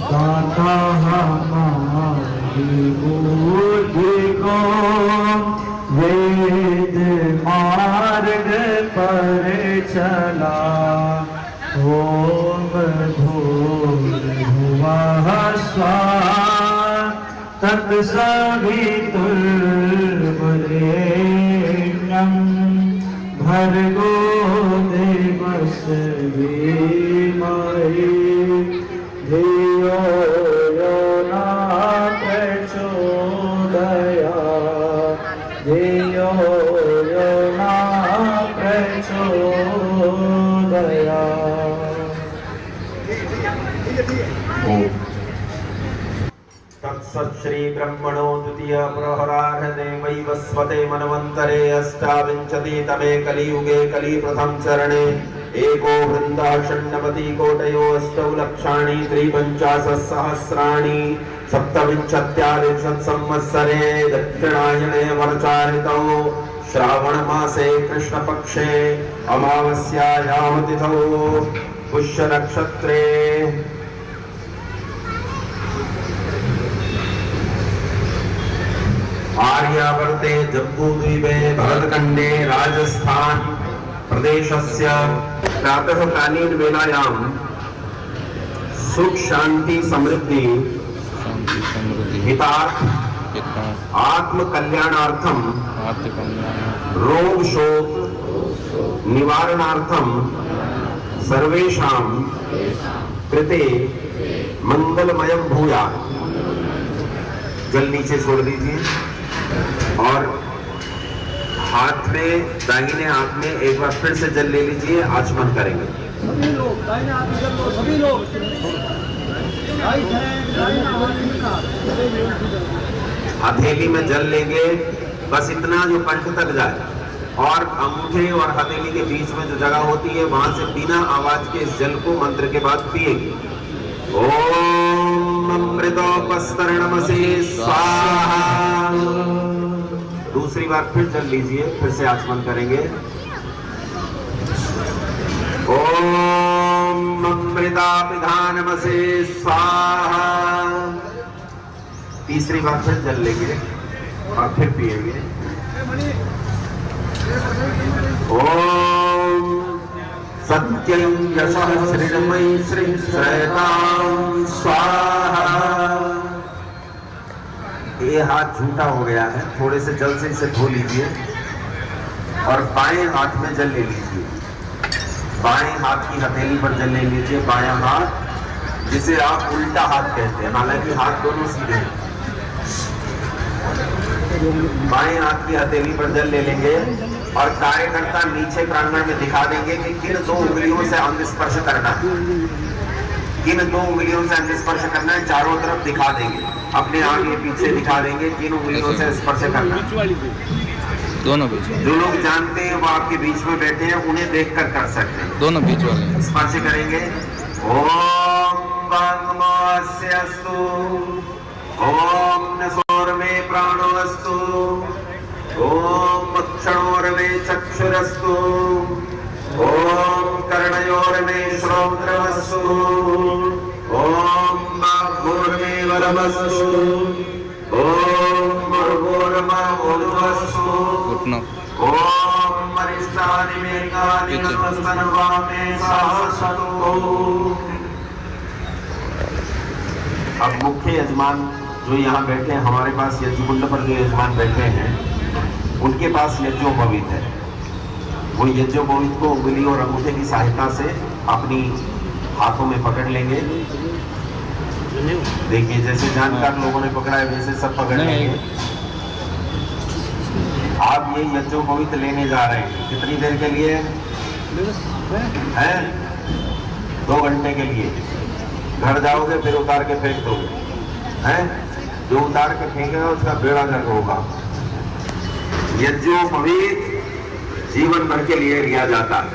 दाता हमारी बुद्धि को वेद मार्ग पर चला। ओम भूर्भुवः स्वः तत्सवितुर्वरेण्यं भर्गो देवस्य धीमहि धियो यो न प्रचोदयात्। धियो यो न प्रचोदयात्। तत्सत् श्री ब्रह्मणो द्वितीय प्रहरार्धे वैवस्वते मनवन्तरे अष्टाविंशतितमे कलियुगे कलि प्रथम चरणे एको वृन्दा षण्णवति कोटयो अष्टौ लक्षाणि त्रिपञ्चाशत्सहस्राणि सप्तविंशत्यादिशत् संवत्सरे दक्षिणायने वर्षाऋतौ श्रावणमासे कृष्णपक्षे अमावास्यायां तिथौ पुष्यनक्षत्रे आर्यावर्ते जम्बूद्वीपे भरतखण्डे राजस्थान प्रदेशस्य प्रातःकालीन वेलायां सुख शांति समृद्धि हितार्थ आत्म कल्याणार्थम रोग शोक निवारणार्थम सर्वेषां कृते मंगलमयम भूयात्। जल नीचे छोड़ दीजिए और हाथ में दाहिने हाथ में एक बार फिर से जल ले लीजिए। आचमन करेंगे सभी लोग, दाहिने हाथ में जल लो, सभी लोग हथेली में जल लेंगे, बस इतना जो कंठ तक जाए और अंगूठे और हथेली के बीच में जो जगह होती है वहां से बिना आवाज के इस जल को मंत्र के बाद पिएंगे। ओम अमृतोपस्तरणमसे स्वाहा। दूसरी बार फिर जल लीजिए, फिर से आचमन करेंगे। ओम अमृतापिधानमसे स्वाहा। तीसरी बार फिर जल लेंगे और फिर पिएंगे। ओम सत्यं यशः श्रीमयी श्री श्रेतां स्वाहा। ये हाथ झूठा हो गया है, थोड़े से जल से इसे धो लीजिए और बाएं हाथ में जल ले लीजिए। बाएं हाथ की हथेली पर जल ले लीजिए। बायां हाथ जिसे आप उल्टा हाथ कहते हैं, हालांकि हाथ दोनों सीधे हैं। बाएं हाथ की हथेली पर जल ले लेंगे और कार्यकर्ता नीचे प्रांगण में दिखा देंगे कि किन दो उंगलियों से अंग स्पर्श करना है। किन दो उंगलियों से अंग स्पर्श करना है चारों तरफ दिखा देंगे, अपने आगे पीछे दिखा देंगे किन उंगलियों से स्पर्श करना है। दोनों बीच जो लोग जानते हैं वो आपके बीच में बैठे हैं, उन्हें देखकर कर सकते हैं। दोनों बीच वाले स्पर्श करेंगे। ओम वाङ्मयस्यस्तु, ओम नसोर्मे प्राणोऽस्तु, ओम क्षणोर्मे चक्षुरस्तु, ओम कर्णयोर्मे श्रोत्रमस्तु, ओम बाहुर्मे वरमस्तु, ओम भूर्भुवस्सु, ओम मरिष्ठानि मे कानि नमस्मन्वामे सहसतु। अब मुख्य यजमान जो यहाँ बैठे हैं, हमारे पास यज्ञकुंड पर जो यजमान बैठे हैं उनके पास यज्ञोपवीत है। वो यज्ञोपवीत को उंगली और अंगूठे की सहायता से अपनी हाथों में पकड़ लेंगे। देखिए जैसे जानकार लोगों ने पकड़ा है वैसे सब पकड़ लेंगे। आप ये यज्ञोपवीत लेने जा रहे हैं, कितनी देर के लिए हैं? 2 घंटे के लिए। घर जाओगे फिर उतार के फेंक दोगे, हैं? जो उतार के फेंकेगा उसका बेड़ा गर्क होगा। यज्ञोपवीत जीवन भर के लिए लिया जाता है।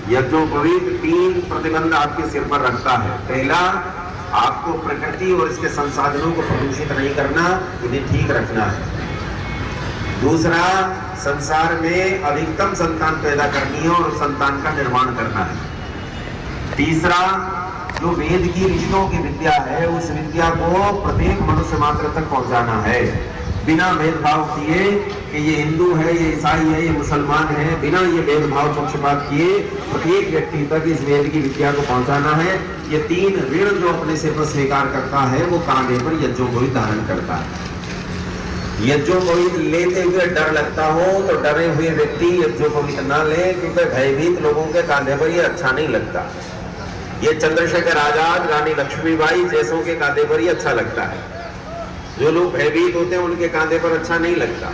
यज्ञोपवीत 3 प्रतिबंध आपके सिर पर रखता है। पहला, आपको प्रकृति और इसके संसाधनों को प्रदूषित नहीं करना, इन्हें ठीक रखना है। दूसरा, संसार में अधिकतम संतान पैदा करनी है और संतान का निर्माण करना है। तीसरा, जो वेद की ऋषियों की विद्या है, उस विद्या को प्रत्येक मनुष्य मात्र तक पहुंचाना है, बिना भेदभाव किए कि ये हिंदू है, ये ईसाई है, ये मुसलमान है, बिना ये भेदभाव पक्षपात किए प्रत्येक व्यक्ति तक इस वेद की विद्या को पहुंचाना है। ये 3 ऋण जो अपने से पर स्वीकार करता है वो कांधे पर यज्ञोपवीत धारण करता है। यज्ञोपवीत लेते हुए डर लगता हो तो डरे हुए व्यक्ति यज्ञोपवीत ना ले, क्योंकि भयभीत लोगों के कांधे पर ये अच्छा नहीं लगता। ये चंद्रशेखर आजाद, रानी लक्ष्मीबाई जैसों के कांधे पर ही अच्छा लगता है। जो लोग भयभीत होते हैं उनके कांधे पर अच्छा नहीं लगता।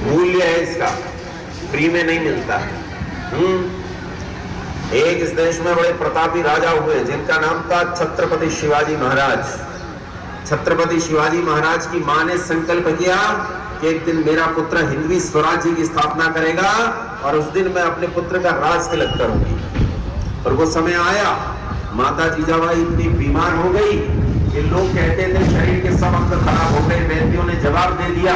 मूल्य है इसका, फ्री में नहीं मिलता है। एक इस देश में बड़े प्रतापी राजा हुए जिनका नाम था छत्रपति शिवाजी महाराज। छत्रपति शिवाजी महाराज की मां ने संकल्प किया कि एक दिन मेरा पुत्र हिंदवी स्वराज्य की स्थापना करेगा और उस दिन मैं अपने पुत्र का राज तिलक करूंगी। और वो समय आया, माता जीजाबाई इतनी बीमार हो गई कि लोग कहते थे शरीर के सब अंग खराब हो गए। वैद्यों ने जवाब दे दिया,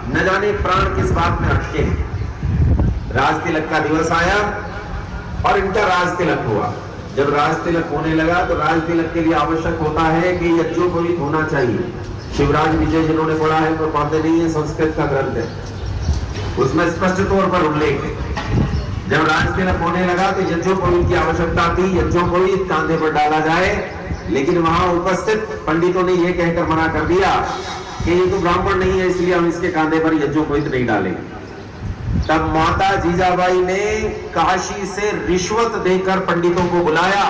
न जाने प्राण किस बात में अटके हैं। राज तिलक का दिवस आया और इनका राज तिलक हुआ। जब राज तिलक होने लगा तो राज तिलक के लिए आवश्यक होता है कि यज्ञोपवीत होना चाहिए। शिवराज विजय जिन्होंने पढ़ा है तो पढ़ते नहीं है, संस्कृत का ग्रंथ है, उसमें स्पष्ट तौर पर उल्लेख है। जब राज तिलक होने लगा तो यज्ञोपवीत की आवश्यकता थी, यज्ञोपवीत कांधे पर डाला जाए। लेकिन वहां उपस्थित पंडितों ने यह कहकर मना कर दिया कि ये तो ब्राह्मण नहीं है, इसलिए हम इसके कांधे पर यज्ञोपवीत नहीं डालेंगे। तब माता जीजाबाई ने काशी से रिश्वत देकर पंडितों को बुलाया,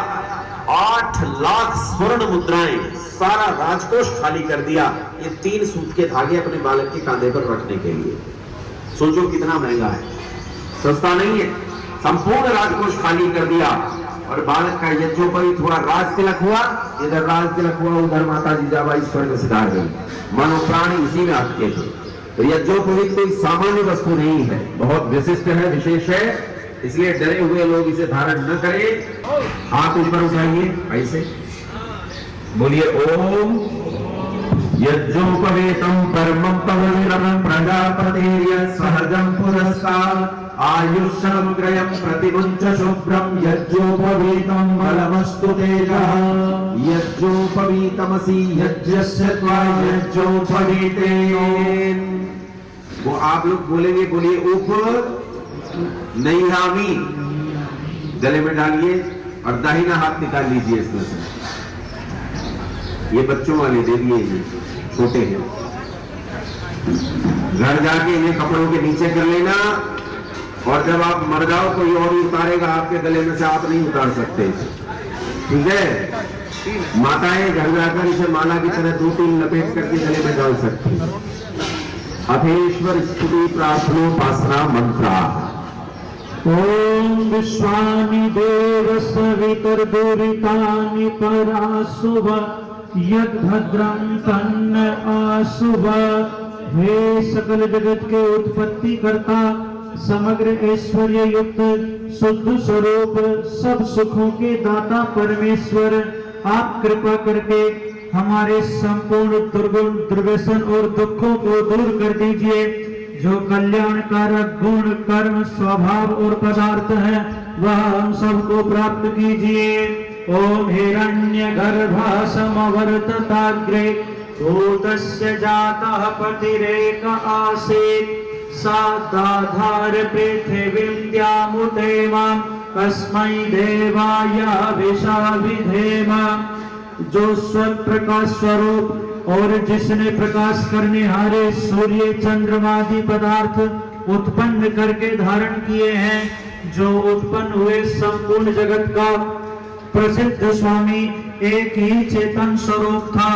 8 लाख स्वर्ण मुद्राएं, सारा राजकोष खाली कर दिया, ये 3 सूत के धागे अपने बालक के कांधे पर रखने के लिए। सोचो कितना महंगा है, सस्ता नहीं है। संपूर्ण राजकोष खाली कर दिया और बालक का यज्ञोपवीत हुआ, राज तिलक हुआ। इधर राज तिलक हुआ, उधर माता जीजाबाई स्वर्ग सिधार गई। मानो प्राणी इसी में अटके थे। तो यज्ञोपवीत कोई सामान्य वस्तु नहीं है, बहुत विशिष्ट है, विशेष है, इसलिए डरे हुए लोग इसे धारण न करें। हाथ ऊपर उठाइए ऐसे, बोलिए ओम यज्ञोपवीतम परमं पवित्रं प्रजापतिर्य सहजं पुरस्कार आयुष्यग्रयं प्रतिमुञ्च शुभ्रं यज्ञोपवीतं बलमस्तु तेजः यज्ञोपवीतमसि यज्ञस्य त्वा यज्ञोपवीतेन। वो आप लोग बोलेंगे, बोलिए उप नैयामी, गले में डालिए और दाहिना हाथ निकाल लीजिए इसमें से। ये बच्चों वाले दे दिए, ये छोटे हैं। घर जाके ये कपड़ों के नीचे कर लेना और जब आप मर जाओ कोई और उतारेगा आपके गले में से, आप नहीं उतार सकते, ठीक है। माताएं घर जाकर इसे माला की तरह 2-3 लपेट करके गले में डाल सकती। अथेश्वर स्तुति प्रार्थनोपासना मंत्र। ओम विश्वानि देव सवितुर्दुरितानि पराशुभ यद्भद्रं तन्न आशुभ। हे सकल जगत के उत्पत्ति करता, समग्र ऐश्वर्य युक्त शुद्ध स्वरूप, सब सुखों के दाता परमेश्वर, आप कृपा करके हमारे संपूर्ण दुर्गुण, दुर्व्यसन और दुखों को दूर कर दीजिए। जो कल्याणकारक गुण, कर्म, स्वभाव और पदार्थ है वह हम सबको प्राप्त कीजिए। ओम हिरण्यगर्भा समवर्तताग्रे भूतस्य जातः पतिरेक आसीत् सादाधार पृथिवीं द्यामुदेवां कस्मै देवाय विशाविधेम। जो स्वप्रकाश स्वरूप और जिसने प्रकाश करने हारे सूर्य, चंद्रमादि पदार्थ उत्पन्न करके धारण किए हैं, जो उत्पन्न हुए संपूर्ण जगत का प्रसिद्ध स्वामी एक ही चेतन स्वरूप था,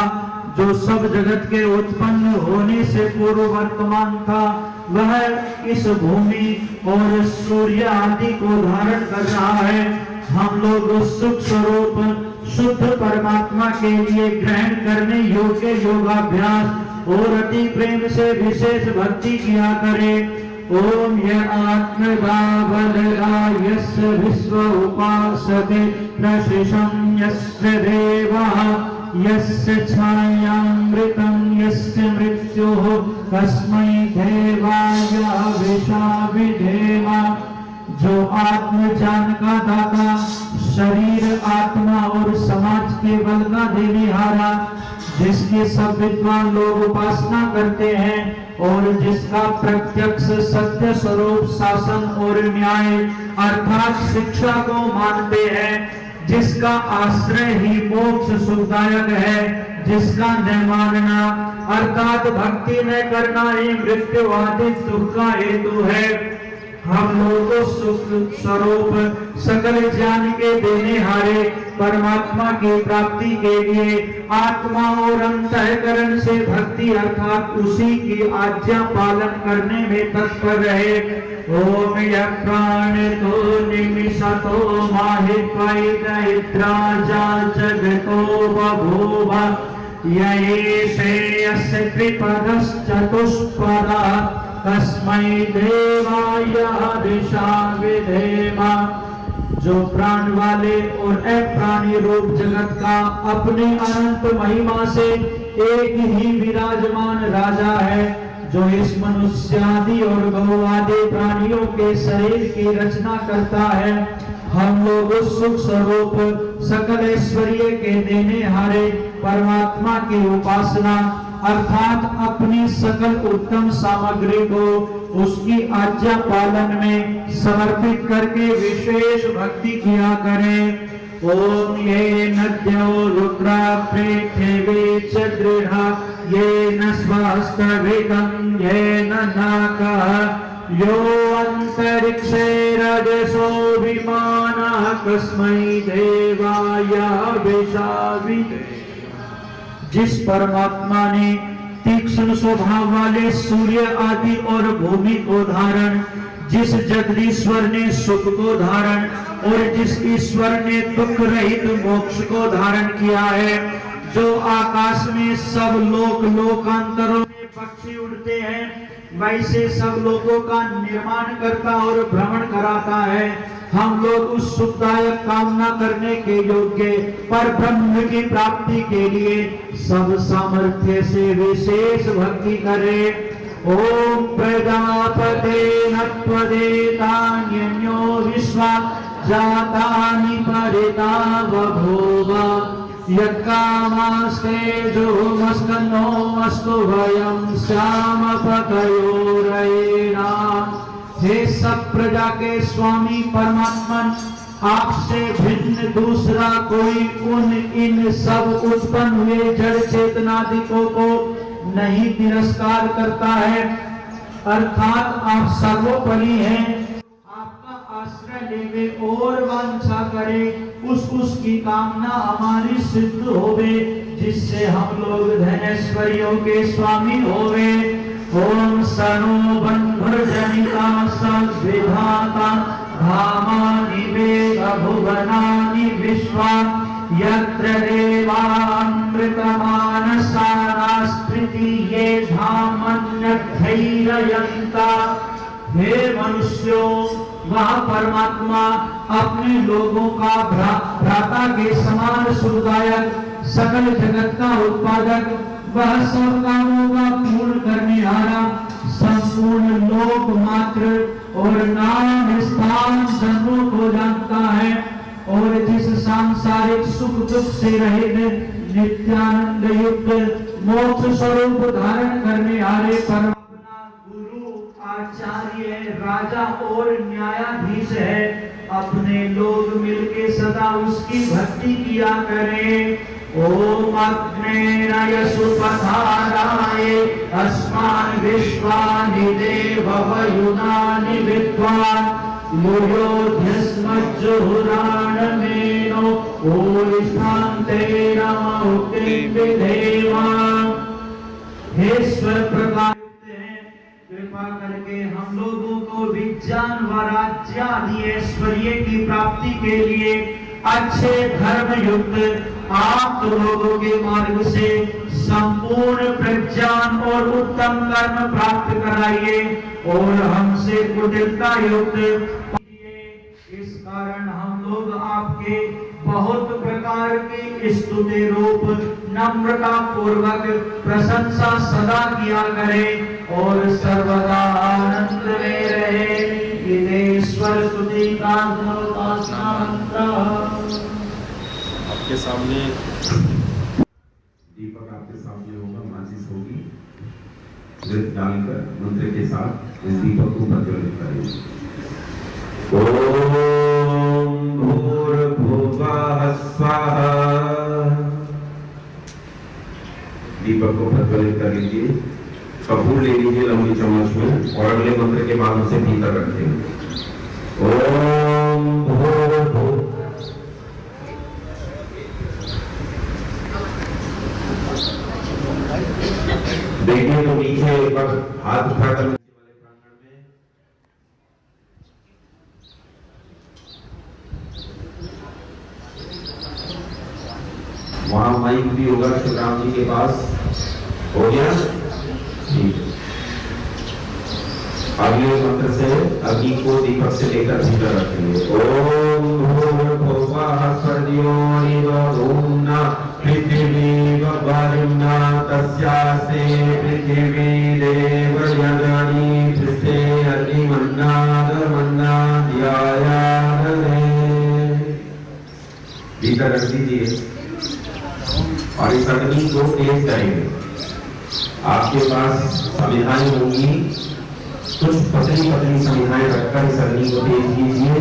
जो सब जगत के उत्पन्न होने से पूर्व वर्तमान था, वह इस भूमि और सूर्य आदि को धारण कर रहा है। हम लोग सुख स्वरूप शुद्ध परमात्मा के लिए ग्रहण करने योग्य योगाभ्यास और अति प्रेम से विशेष भक्ति किया करें। ओम यह आत्मभावलगा यस्य विश्व उपासते प्रशिशं यस्य देवः यस्य छायामृतं यस्य मृत्युः तस्मै देवाय विशाविधेम। जो आत्मज्ञान का दाता, शरीर, आत्मा और समाज के बल का देनेहारा, जिसकी सब विद्वान लोग उपासना करते हैं और जिसका प्रत्यक्ष सत्य स्वरूप शासन और न्याय अर्थात शिक्षा को मानते हैं, जिसका आश्रय ही मोक्ष सुखदायक है, जिसका न मानना अर्थात भक्ति न करना ही मृत्यु आदि दुख का हेतु है। हम लोगों सुख स्वरूप सकल ज्ञान के देने हारे परमात्मा की प्राप्ति के लिए आत्मा और अंतःकरण से भक्ति अर्थात उसी की आज्ञा पालन करने में तत्पर रहे। ओम यः प्राणितो निमिषतो माहित्वैतैत्रा जगतो बभूव यैषे यस्य त्रिपदश्चतुष्पदः तस्मै देवाय हविषा विधेम। जो प्राण वाले और अप्राणी रूप जगत का अपने अनंत महिमा से एक ही विराजमान राजा है, जो इस मनुष्यादि और गौ आदि प्राणियों के शरीर की रचना करता है। हम लोग सुख स्वरूप सकल ऐश्वर्य के देने हारे परमात्मा की उपासना अर्थात अपनी सकल उत्तम सामग्री को उसकी आज्ञा पालन में समर्पित करके विशेष भक्ति किया करें। ओम ये नद्यो रुद्रा पृथिवी च दृढ़ा ये न स्वास्तविकं ये न नाकः यो अंतरिक्षे रजसो विमानः कस्मै देवाय हविषा विधेम। जिस परमात्मा ने तीक्ष्ण स्वभाव वाले सूर्य आदि और भूमि को धारण, जिस जगदीश्वर ने सुख को धारण और जिस ईश्वर ने दुख रहित मोक्ष को धारण किया है, जो आकाश में सब लोकांतरों में पक्षी उड़ते हैं, वैसे सब लोगों का निर्माण करता और भ्रमण कराता है। हम लोग उस सुखदायक कामना करने के योग्य पर ब्रह्म की प्राप्ति के लिए सब सामर्थ्य से विशेष भक्ति करें। ओम प्रजापते नत्वदेतान्यो विश्वा जातानि परिता बभूव यत्कामास्ते जो मस्कन्नो मस्तु भयं श्याम पतयोरयेना। हे सब प्रजा के स्वामी परमात्मन, आपसे भिन्न दूसरा कोई उन इन सब उत्पन्न हुए जड़ चेतनादिकों को नहीं तिरस्कार करता है, अर्थात आप सर्वोपरि हैं। आपका आश्रय लेवे और वांछा करे उसकी कामना हमारी सिद्ध होवे, जिससे हम लोग धनैश्वर्यों के स्वामी होवे। ओम सनो बंधुर्जनिता सद्विधाता धामानि वेद भुवनानि विश्वा यत्र देवामृतमानसानास्मृति ये धामन्यधैर्ययन्ता। हे मनुष्यों, वह परमात्मा अपने लोगों का भ्राता के समान सुखदायक सकल जगत का उत्पादक, वह सब कामों का पूर्ण करने वाला, संपूर्ण लोक मात्र और नाम स्थान जन्मों को जानता है, और जिस सांसारिक सुख दुख से रहित नित्यानंद युक्त मोक्ष स्वरूप धारण करने वाले परमात्मा गुरु आचार्य राजा और न्यायाधीश है। अपने लोग मिलके सदा उसकी भक्ति किया करें। ओम अग्नेय सुपथाराय अस्मान् विश्वानि देववयुनानि विद्वान् योयोध्यस्मज्जुहुराणमेनो ओलिष्ठान्ते नमोक्तिं विधेमा। हे स्वर प्रकाश कृपा करके हम लोगों को विज्ञान व राज्य आदि ऐश्वर्य की प्राप्ति के लिए अच्छे धर्म युक्त आप लोगों के मार्ग से संपूर्ण प्रज्ञान और उत्तम कर्म प्राप्त कराइए और हमसे कुटिलता युक्त। इस कारण हम लोग आपके बहुत प्रकार की स्तुति रूप नम्रता पूर्वक प्रशंसा सदा किया करें और सर्वदा आनंद में रहे। ईश्वर स्तुति का मंत्र। आपके सामने दीपक आपके सामने होगा, माचिस होगी, घृत डालकर मंत्र के साथ इस दीपक को प्रज्वलित करेंगे। ओम भूर्भुवः स्वाहा। दीपक को प्रज्वलित कर लीजिए। कपूर ले लीजिए लंबी चम्मच में और अगले मंत्र के बाद उसे भीतर रखेंगे। ओम भूर्भुवः। देखिए तो नीचे एक बार हाथ उठाकर नीचे वाले प्रांगण में वहां माइक भी होगा शिवराम जी के पास। हो गया ठीक है। अगले मंत्र से अग्नि को दीपक से लेकर भीतर रखेंगे। ओम भूर्भुवः स्वर्योनिवोम्ना पृथिवी वरुणा तस्यास्ते पृथिवी देवयजनी पृष्ठे अग्निमन्नादमन्नाद्यायादने। भीतर रख दीजिए और इस अग्नि को तेज करेंगे। आपके पास समिधाएं होंगी, कुछ पतली पतली समिधाएं रखकर इस अग्नि को तेज कीजिए।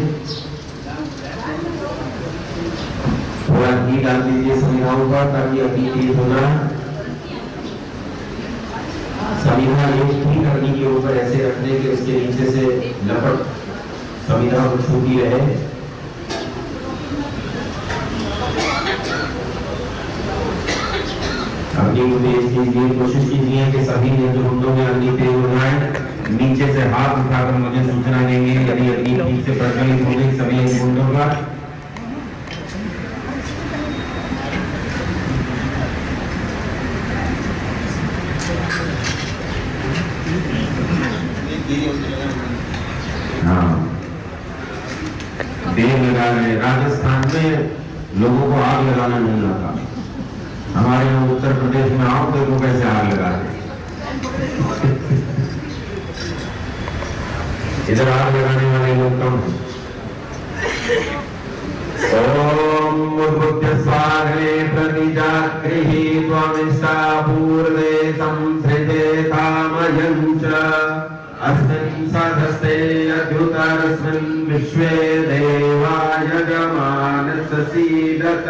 थोड़ा घी डाल दीजिए समिधाओं पर ताकि अग्नि तेज हो जाए। समिधा एक ठीक अग्नि के ऊपर ऐसे रखने के उसके नीचे से लपट समिधा को छूती रहे। अग्नि को तेज कीजिए। कोशिश कीजिए कि सभी नेत्रकुंडों में अग्नि तेज हो जाए। नीचे से हाथ उठाकर मुझे सूचना देंगे यदि अग्नि ठीक से प्रज्वलित हो गई सभी कुंडों का। हाँ, देर लगा रहे। राजस्थान में लोगों को आग लगाना नहीं आता। हमारे यहाँ उत्तर प्रदेश में आओ तो लोग कैसे आग लगाते। इधर आग लगाने वाले लोग कम हैं। ओम उद्बुद्ध स्वाहे प्रतिजागृहि त्वमिष्टा पूर्वे संसृते कामयञ्च अस्मिन् सदस्ते अद्युतरस्मिन् विश्वे देवा यजमानस्य सीदत।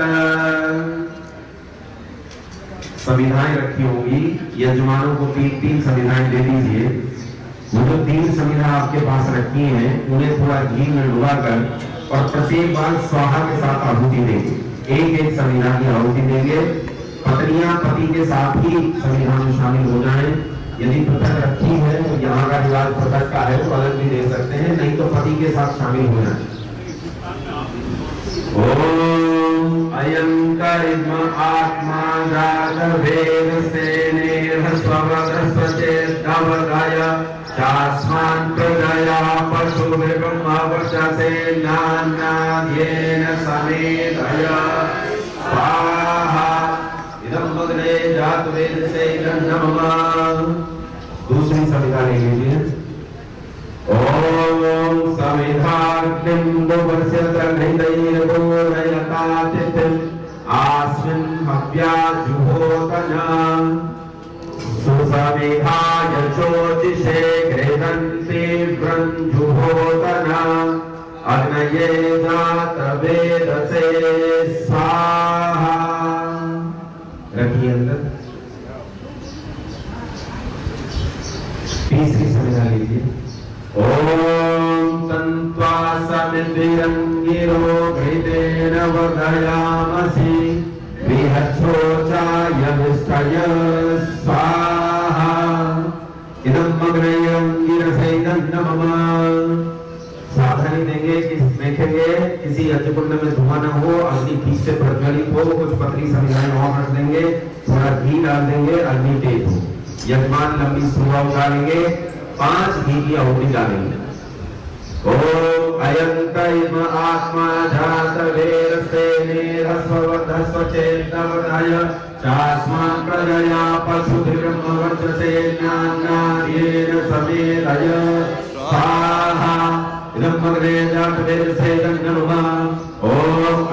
समिधाएं रखी होंगी। यजमानों को 3-3 समिधाएं दे दीजिए। वो जो 3 समिधा आपके पास रखी हैं उन्हें थोड़ा घी में डुबाकर और प्रत्येक बार स्वाहा के साथ आहुति देंगे। एक समिधा की आहुति देंगे। पत्नियां पति के साथ ही समिधा में शामिल हो जाएं। यदि पृथक रखी है तो यहाँ का रिवाज पृथक का है तो अलग भी दे सकते हैं, नहीं तो पति के साथ शामिल हो जाए। ओम अयं करिष्म आत्मा जात वेद सेनेह स्ववदस्वचेतवदय शास्मान् प्रजया पशुभिर्ब्रह्मवर्चसे नान्नाद्येन समेतय स्वाहा। इदं मग्ने जात वेद से नमः। दूसरी समिधा ले लीजिए। ओम समिधाग्निं दुवर्ष्यतघृतैर्गोरयतातिथिम् आस्मिन् हव्याजुहोतना सुसमिधाय ज्योतिषे घृतन्ति व्रञ्जुहोतना अग्नये जातवेदसे स्वाहा। रखिए अंदर। तीसरी समिधा लीजिए। ओम तन्त्वा समितिरंगिरो घृतेन वर्धयामसि बृहच्छोचायमिष्टय स्वाहा। इदं मग्नयंगिरसे नमः। सावधानी देंगे कि देखेंगे किसी यज्ञकुंड में धुआं न हो, अग्नि ठीक से प्रज्वलित हो। कुछ पतली समिधाएं और रख देंगे, थोड़ा घी डाल देंगे, अग्नि तेज हो। यजमान लंबी सुबह उतारेंगे, 5 घी की आहुति डालेंगे। ओम अयं करिष्म आत्मा जात वेरस्तेनेरस्ववधस्वचेतवदय शास्मान् प्रजया पशुभिर्ब्रह्मवर्चसे नान्नाद्येन समेतय स्वाहा। इदं मग्ने जातवेदसेदं नमः ॐ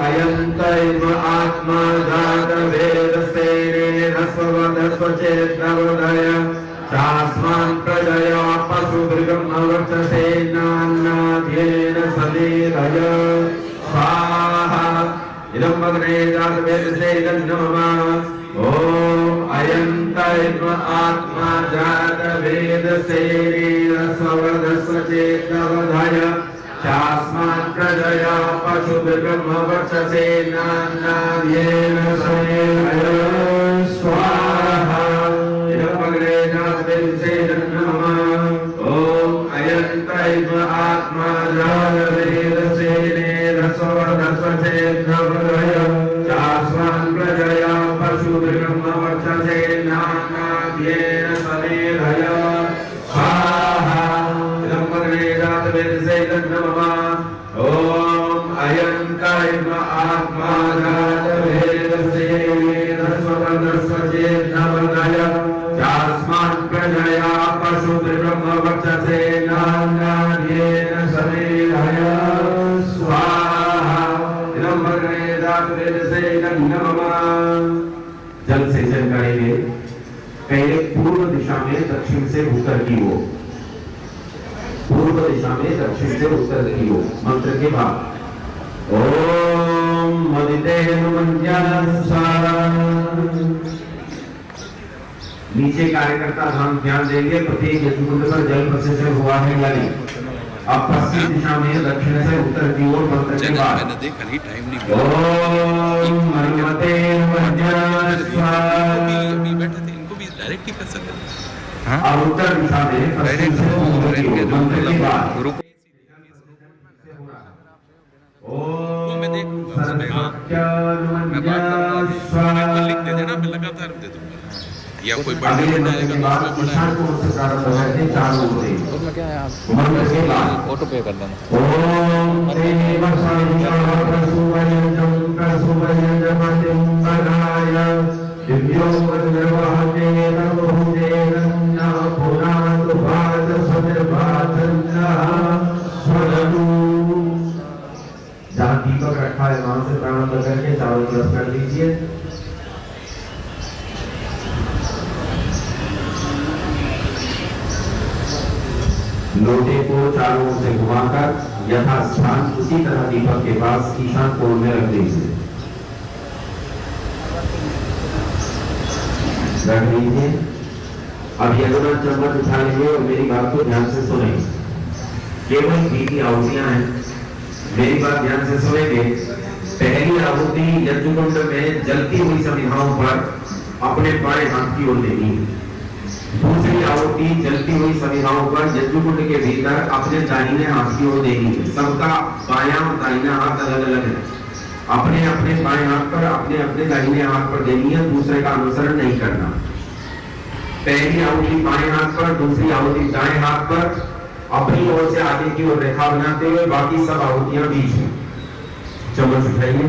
अयं तैव आत्मा जातवेदसेने रस्ववदस्वचेत्नवदय चास्मान् प्रजया पशुभृगम् अवर्चसे नान्नाद्येन सदेहय स्वाहा इदं मग्ने जातवेदसेदं नमः ॐ अयं तैव आत्मा जातवेदसेने रस्ववदस्वचेत्नवदय चास्मान् प्रजया पशुभृगम् अवर्चसे नान्नाद्येन सदेहय स्वाहा इदं मग्ने जातवेदसेदं नमः ॐ अयं तैव आत्मा जातवेदसेने रस्ववदस्वचेत्नवदय चास्मान् प्रजया पशुभृगम् अवर्चसे नान्नाद्येन सदेहय स्वाहा इदं मग्ने जातवेदसेदं नमः ॐ अयं तैव आत्मा जातवेदसेने रस्ववदस्वचेत्नवदय चास्मान् प्रजया पशुभृगम् अवर्चसे नान्नाद्येन सदेहय स्वाहा इदं मग्ने जातवेदसेदं नमः जल सेचन करेंगे पहले पूर्व दिशा में दक्षिण से उत्तर की ओर पूर्व दिशा में दक्षिण से उत्तर की ओर मंत्र के बाद ओम मदितेन मन्यास्वाहा नीचे कार्यकर्ता ध्यान देंगे प्रत्येक यज्ञकुंड पर जल प्रसेचन हुआ है या नहीं अब पश्चिम दिशा में दक्षिण से उत्तर की ओर मंत्र के बाद मैंने देखा नहीं, टाइम नहीं ओम मदितेन मन्यास्वाहा अभी बैठे थे, इनको भी डायरेक्ट ही कर सकते हैं। हाँ और उत्तर दिशा में पश्चिम से उत्तर की ओर मंत्र के बाद ग्रुप वो मैं देखूंगा उसमें, हाँ। मैं बात करूंगा, मैं लिख दे देना, मैं लगातार दे दूंगा, या कोई बड़ा अगले लिख मंत्र डालेगा के तो बाद उसमें बड़ा ईशान कोण से प्रारंभ होता है चारों ओर से उसमें क्या है, आप मंत्र के बाद ऑटो पे कर देना। ओम देव संयम प्रसुवयजं प्रसुवयजमतिं वराय दिव्यो वज्रवाहनेन बहुजेन न पुनातु भात सदर्भातन्नः स्वरनु जहाँ दीपक रखा है वहां से प्रारंभ करके चारों तरफ कर दीजिए। लोटे को चारों ओर से घुमाकर यथास्थान उसी तरह दीपक के पास ईशान कोण में रख दीजिए। रख दीजिए। अब यमुना चम्मच उठा लेंगे और मेरी बात को ध्यान से सुनेंगे। केवल घी की आहुतियां हैं, मेरी बात ध्यान से सुनेंगे। पहली आहुति यज्ञकुंड में जलती हुई समिधाओं पर अपने बाएं हाथ की ओर देनी है। दूसरी आहुति जलती हुई समिधाओं पर यज्ञकुंड के भीतर अपने दाहिने हाथ की ओर देनी है। सबका बायां और दाहिना हाथ अलग अलग है। अपने अपने बाएं हाथ पर अपने अपने दाहिने हाथ पर देनी है, दूसरे का अनुसरण नहीं करना। पहली आहुति बाएं हाथ पर, दूसरी आहुति दाएं हाथ पर, अपनी ओर से आगे की ओर रेखा बनाते हुए बाकी सब आहुतियां बीच में। चम्मच उठाइए।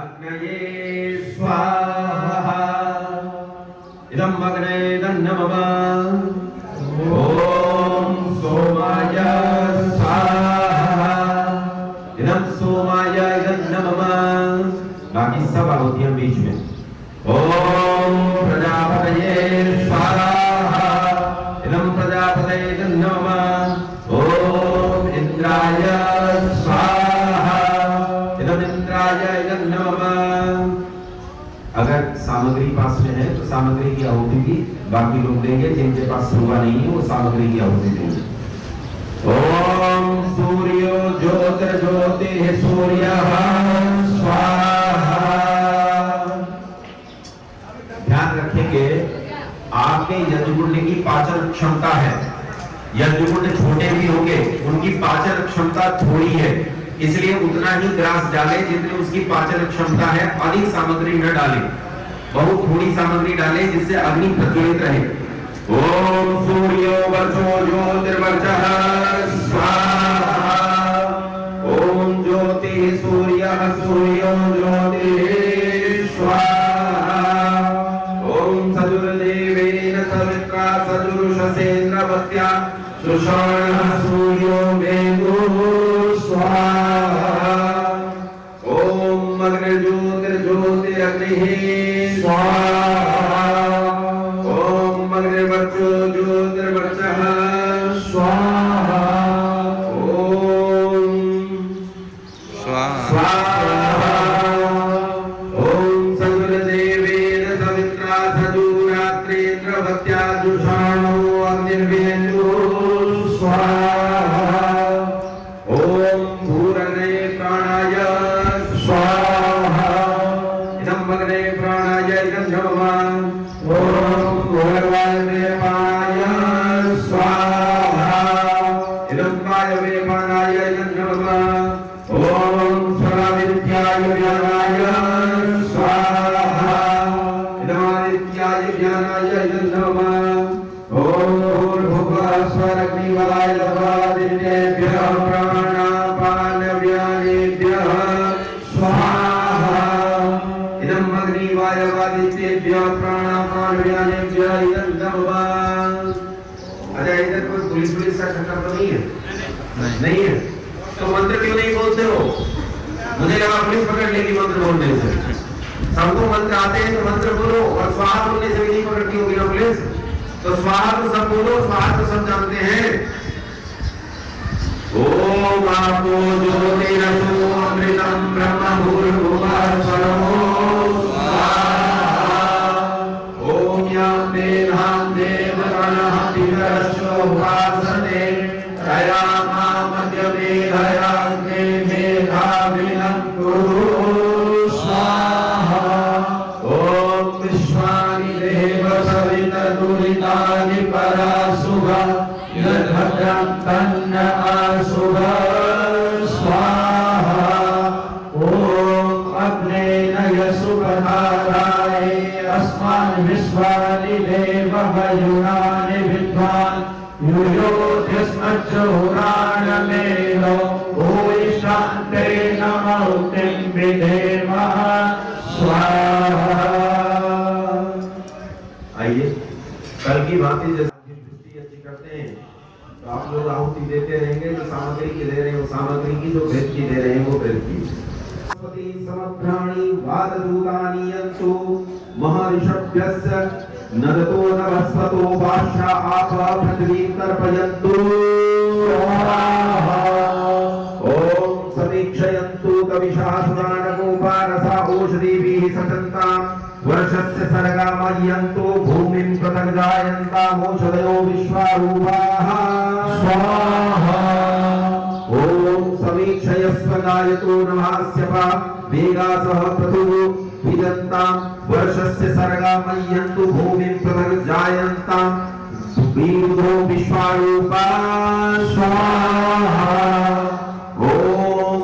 अग्नये स्वाहा इदं मग्ने नमः ओम सोमाय स्वाहा इदं सोमाय नमः। बाकी सब आहुतियां बीच में। ओम प्रजापतये स्वाहा इदं प्रजापतये नमः ओम इंद्राय स्वाहा इदं इंद्राय नमः। अगर सामग्री पास में है तो सामग्री की आहुति भी बाकी लोग देंगे, जिनके पास सुरवा नहीं है वो सामग्री की आहुति देंगे। ओम सूर्यो ज्योतिर्ज्योतिः सूर्यः स्वाहा। ध्यान रखेंगे आपके यज्ञकुंड की पाचन क्षमता है। यज्ञकुंड छोटे भी होंगे, उनकी पाचन क्षमता थोड़ी है, इसलिए उतना ही ग्रास डाले जितनी उसकी पाचन क्षमता है। अधिक सामग्री न डालें, बहुत थोड़ी सामग्री डालें जिससे अग्नि प्रज्वलित रहे। ओम सूर्यो वर्चो ज्योतिर्वर्चः स्वाहा ओम ज्योतिः सूर्यः सूर्यो ज्योतिः स्वाहा ओम सजुर्देवेन सवित्रा सजुरुषसेन्द्रवत्या सुषाणः सूर्यो वेदो स्वाहा ओम अग्निर्वर्चो ज्योतिर्वर्चः स्वाहा ओम स्वाहा ओम सवितर्देवेन सवित्रा सजूरात्रेन्द्रवत्या जुषाणो अग्निर्वेन्दो स्वाहा ओम भूरग्ने प्राणाय स्वाहा इदं अग्ने प्राणाय इदं नमः ओम भूर्वायुवे प्राणाय स्वाहा इदं वायवे प्राणाय इदं नमः ओम स्वराविद्याय व्यानाय स्वाहा इदं आदित्याय ज्ञानाय इदं नमः ओम भूर्भुवः स्वरग्निवलाय लवादित्येभ्यः प्राणापानव्यानेभ्यः स्वाहा इदं अग्निवायवादित्येभ्यः प्राणापानव्यानेभ्यः इदं नमः। अच्छा इधर कोई पुलिस का चक्कर तो नहीं है? नहीं है तो मंत्र क्यों नहीं बोलते हो? मुझे लगा पुलिस पकड़ लेगी मंत्र बोलने से। सबको मंत्र आते हैं तो मंत्र बोलो और स्वाहा बोलने से भी नहीं पकड़ती होगी ना पुलिस। तो स्वाहा तो सब बोलो, स्वाहा तो सब जानते हैं। ओम आपो ज्योतिरसो अमृतम ब्रह्म भूर्भुवः स्वरो स्वाहा ओम यां देवां देवगणः दिवश्चो उपासते तया मामद्य मेधयाग्ने मेधाविनं कुरु स्वाहा ओम विश्वानि देव सवितर्दुरितानि परासुभ यद्भद्रं तन्न आसुभ स्वाहा ओम अग्ने नयसुपधाराय अस्मान् विश्वानि देवः युनानि विद्वान् युयोध्यस्मज्जोराणमेनो भूयिष्ठान्ते नमौतिं विधेमः स्वाहा। आइए कल की भांति जैसे दृष्टि अच्छी करते हैं तो आप लोग आहुति देते रहेंगे। जो सामग्री की दे रहे हैं वो सामग्री की, जो भेद की दे रहे हैं वो भेद की। समभ्राणि वाददूतानि यन्तु महर्षभ्यस्य नदतो नभस्वतो वाषा आपः पृथ्वीं तर्पयन्तु स्वाहा ओम समीक्षयन्तु कविषा सुराणगोपारसा ओषधीभिः सचन्तां वर्षस्य सर्गामयन्तु भूमिं पृथग्जायन्तामोषधयो विश्वारूपाः स्वाहा ओम समीक्षयस्व गायतो नमस्यपा वेगासः पृथुः विदन्तां वर्षस्य सर्गामयन्तु भूमिं पृथग्जायन्तां वीरो विश्वारूपा स्वाहा ओम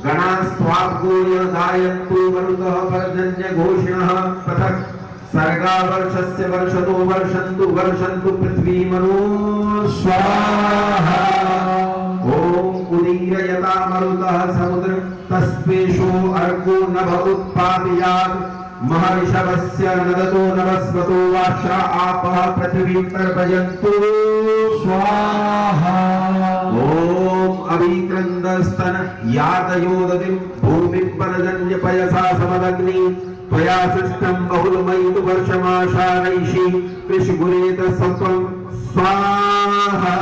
गणास्त्वाग्गोय गायन्तु मरुतः पर्जन्यघोषिणः पृथक् सर्गा वर्षस्य वर्षतो वर्षन्तु वर्षन्तु पृथ्वी मनु स्वाहा ओम उदीरयता मरुतः समुद्र तस्पेषो अर्को नभ उत्पादयात् महर्षवस्य नदतो नभस्वतो वाषा आपः पृथ्वीं तर्पयन्तु स्वाहा ओम अभिक्रन्दस्तन यातयोदतिं भूमिं पर्जन्यपयसा समदग्नि त्वया सृष्टं बहुलमयितु वर्षमाशानैषि कृषिगुरेत सत्वं स्वाहा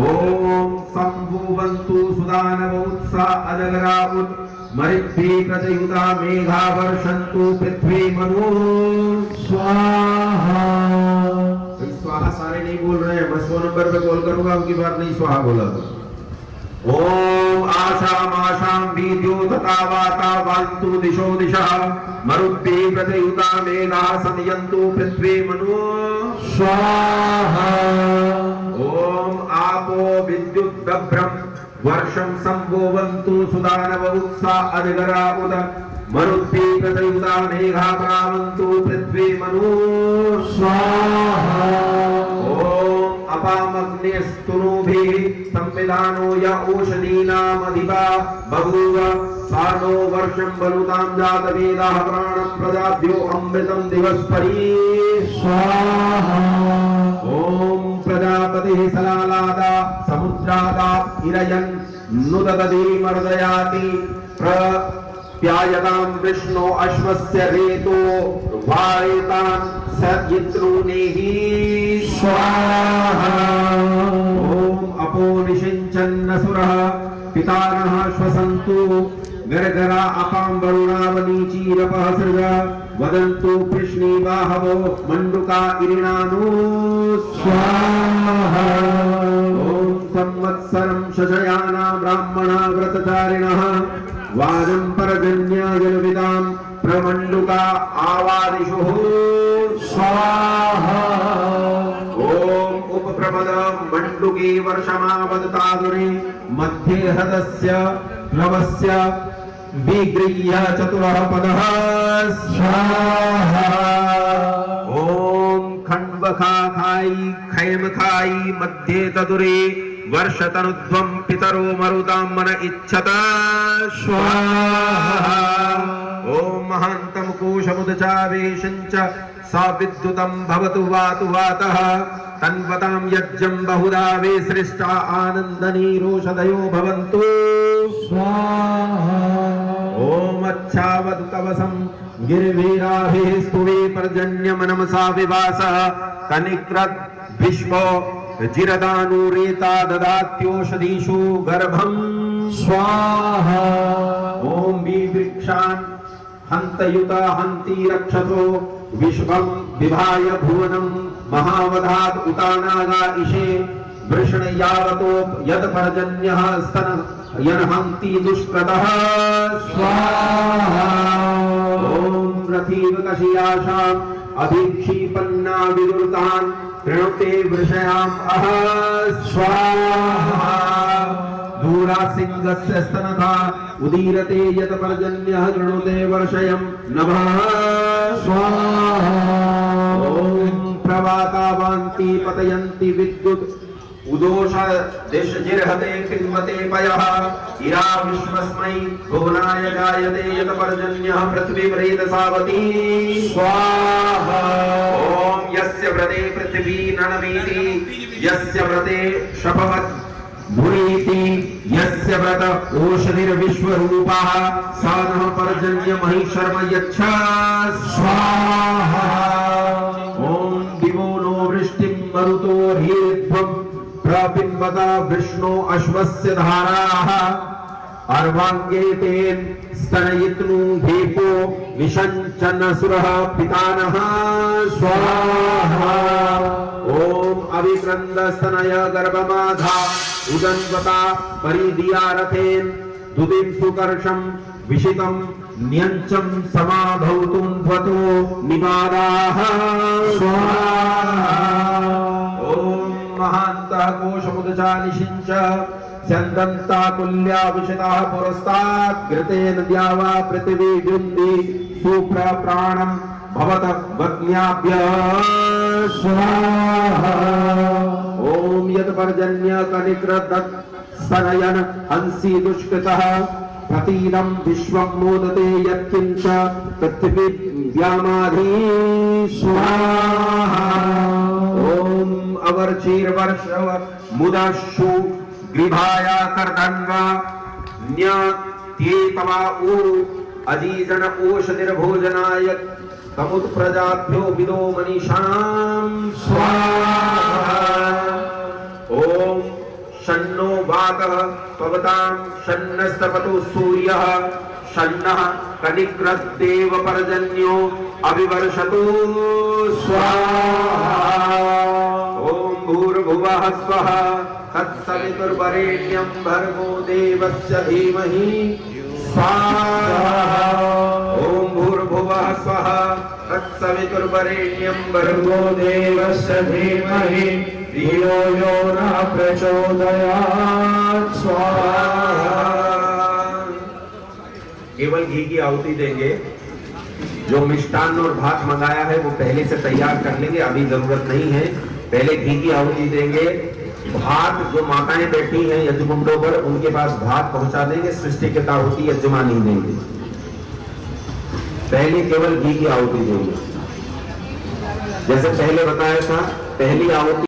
ओम संभुवन्तु सुदानवोत्सा अजगरावुत् मरिद्भिः प्रचयुता मेघा वर्षन्तु पृथ्वी मनु स्वाहा। स्वाहा सारे नहीं बोल रहे हैं, बस 100 नंबर पे कॉल करूंगा, उनकी बात नहीं स्वाहा बोला तो। ओम आशामाशां वीद्यो तथा वाता वान्तु दिशो दिशः मरुद्भिः प्रचयुता मेघा संयन्तु पृथ्वी मनु स्वाहा ओम आपो विद्युत् बभ्रं वर्षं संभोवन्तु सुदानव उत्सा अजगरा उद मरुद्भिः प्रचयुता मेघा प्रावन्तु पृथ्वी मनु स्वाहा ओम अपामग्नेस्तुनूभिः संविधानो य ओषधीनामधिपा बभूव सानो वर्षं बलुतां जातवेदाः प्राणं प्रदाभ्यो अमृतं दिवस्परि स्वाहा ओम प्रजापतिः सलालादा समुद्रादा इरयन् नुददति मर्दयाति प्यायतां विष्णो अश्वस्य रेतो वायतां सयित्रूनेहि स्वाहा। ओम अपो निषिञ्चन्नसुरः पितारः श्वसन्तु गर्गरा अपां वरुणावनीचीरपः सृज वदन्तु कृष्णीवाहवो मण्डुका इरिणानो स्वाहा। ओम संवत्सरं शशयाना ब्राह्मणा व्रतचारिणः वाजं परजन्यायविदां प्रमण्डुका आवादिषुः स्वाहा। ओम उपप्रमद मण्डुके वर्षमावदतादुरे मध्ये हृदस्य प्लवस्य विगृह्य चतुरः पदः स्वाहा। ओम खण्डवखाखाई खैमखाई मध्ये तदुरे वर्षतनुध्वं पितरो मरुतां मन इच्छत स्वाहा। ओम महान्तं कोशमुदचावेशञ्च सविद्युतं भवतु वातु वातः तन्वतां यज्ञं बहुधा वे सृष्टा आनन्दनीरोषधयो भवन्तु स्वाहा। ओम अच्छावदुतवसं गिरिवीराभिः स्तुवे पर्जन्यमनमसा विवासः कनिक्रद् विश्वो जिरदानुरेता ददात्योषधीषु गर्भं स्वाहा। ओम विवृक्षान् हन्तयुता हन्ति रक्षसो विश्वं विभाय भुवनं महावधात् उतानागा इषे वृषण यावतोप यद पर्जन्यः स्तन यनहन्ति दुष्कृतः स्वाहा। ओम रथीव कशियाशाम् अभिक्षिपन्ना विदुर्तान् कृणुते वृषयाम् अह स्वाहा। दूरासिंहस्य स्तनथा उदीरते यत पर्जन्यः कृणुते वर्षयं नभः स्वाहा। ओम प्रवाता वान्ति पतयन्ति विद्युत् उदोष दिशजिर्हते किन्वते पयः इरा विश्वस्मै भुवनाय गायते यत पर्जन्यः पृथ्वी व्रेतसावती स्वाहा। ओम यस्य व्रते पृथ्वी ननमीति यस्य व्रते शपवत् भुरीति यस्य व्रत ओषधिर्विश्वरूपः स नः पर्जन्यमहि शर्म यच्छ स्वाहा। ओम दिवो नो वृष्टिं मरुतो ह्येध्वं प्रपिन्वता विष्णो अश्वस्य धाराः अर्वाङ्गेतेन स्तनयित्नु धेपो विषञ्चन्नसुरः पितानः स्वाहा। ओम अभिक्रन्दस्तनय गर्भमाधा उदन्वता परिदिया रथेन दुदिं सुकर्षं विशितं न्यञ्चं समाधौतुन्ध्वतो निवादाः स्वाहा। ओम महान्तः कोशमुदचानिषिञ्च चन्दन्ताकुल्या विशतः पुरस्तात् घृतेन द्यावा पृथिवी विन्दी सुप्रप्राणं भवत वग्न्याभ्य स्वाहा। ओम यद पर्जन्य कनिक्रदत् स्तनयन हंसी दुष्कृतः प्रतीदं विश्वं मोदते यत्किंच पृथ्वी व्यामाधी स्वाहा। ओम अवर्चीर्वर्ष मुदाशु ग्रीभाया कर्दन्वा न्यत्येतवा उ अजीजन ओषधिर्भोजनाय तमुत् प्रजाभ्यो विदो मनीषां स्वाहा। ओम शन्नो वातः पवतां शन्नस्तपतु सूर्यः शन्नः कनिक्रद्देव पर्जन्यो अभिवर्षतु स्वाहा। ओम भूर्भुवः स्वः तत्सवितुर्वरेण्यं भर्गो देवस्य धीमहि स्वाहा। ओम भूर्भुवः स्वः तत्सवितुर्वरेण्यं भर्गो देवस्य धीमहि धियो यो न प्रचोदयात् स्वाहा। केवल घी की आहुति देंगे। जो मिष्टान्न और भात मंगाया है वो पहले से तैयार कर लेंगे, अभी जरूरत नहीं है। पहले घी की आहुति देंगे। भात जो माताएं बैठी हैं यज्ञकुंडों पर उनके पास भात पहुंचा देंगे। सृष्टि की आहुति यजमा नहीं देंगे, पहले केवल घी की आहुति देंगे। जैसे पहले बताया था, पहली आहुति